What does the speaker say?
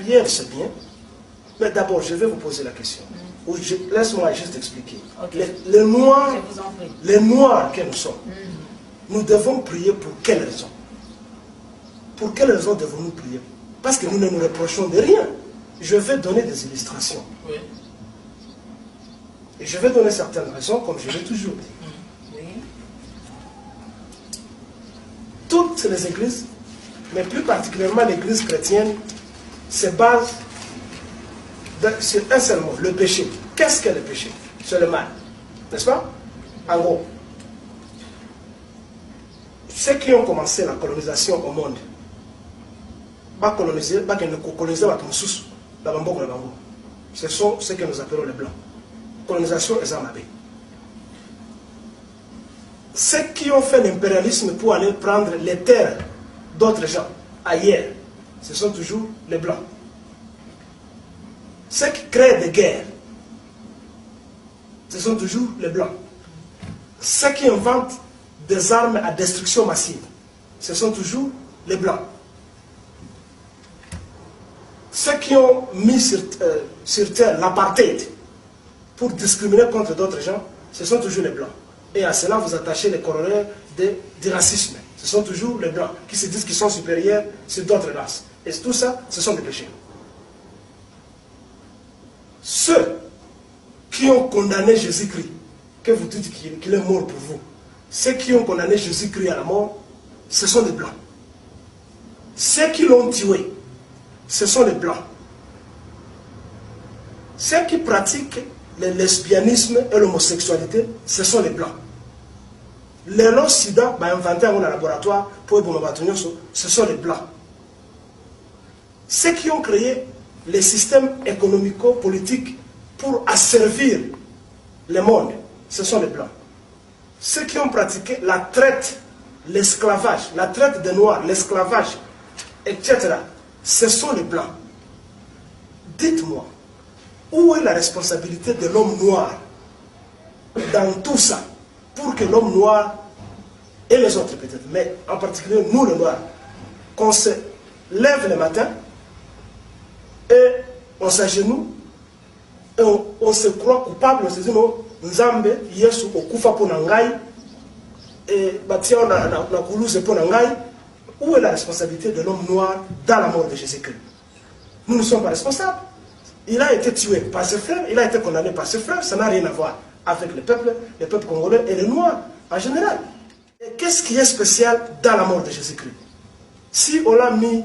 prière, c'est bien. Mais d'abord, je vais vous poser la question. Laisse-moi juste expliquer. Okay. Les Noirs que nous sommes, nous devons prier pour quelle raison? Pour quelle raison devons-nous prier? Parce que nous ne nous reprochons de rien. Je vais donner des illustrations. Oui. Et je vais donner certaines raisons, comme je l'ai toujours dit. Oui. Toutes les églises, mais plus particulièrement l'église chrétienne, se basent sur un seul mot, le péché. Qu'est-ce que le péché? C'est le mal. N'est-ce pas? En gros, ceux qui ont commencé la colonisation au monde, ce sont ceux que nous appelons les Blancs. Colonisation et Zamabé. Ceux qui ont fait l'impérialisme pour aller prendre les terres d'autres gens ailleurs, ce sont toujours les Blancs. Ceux qui créent des guerres, ce sont toujours les Blancs. Ceux qui inventent des armes à destruction massive, ce sont toujours les Blancs. Ceux qui ont mis sur terre l'apartheid pour discriminer contre d'autres gens, ce sont toujours les Blancs. Et à cela, vous attachez les corollaires du racisme. Ce sont toujours les Blancs qui se disent qu'ils sont supérieurs sur d'autres races. Et tout ça, ce sont des péchés. Ceux qui ont condamné Jésus-Christ, que vous dites qu'il est mort pour vous, ceux qui ont condamné Jésus-Christ à la mort, ce sont les Blancs. Ceux qui l'ont tué, ce sont les Blancs. Ceux qui pratiquent le lesbianisme et l'homosexualité, ce sont les Blancs. Les lois sida, inventés dans un laboratoire pour ce sont les Blancs. Ceux qui ont créé les systèmes économico-politiques pour asservir le monde, ce sont les Blancs. Ceux qui ont pratiqué la traite, l'esclavage, la traite des Noirs, l'esclavage, etc., ce sont les Blancs. Dites-moi, où est la responsabilité de l'homme noir dans tout ça, pour que l'homme noir, et les autres peut-être, mais en particulier nous les Noirs, qu'on se lève le matin et on s'agenouille et on se croit coupable, on se dit non, Nzambe, Yesu, okufa pour nangai, et batia na koulouse pour nangai. Où est la responsabilité de l'homme noir dans la mort de Jésus-Christ? Nous ne sommes pas responsables. Il a été tué par ses frères, il a été condamné par ses frères, ça n'a rien à voir avec le peuple congolais et les Noirs en général. Et qu'est-ce qui est spécial dans la mort de Jésus-Christ? Si on l'a mis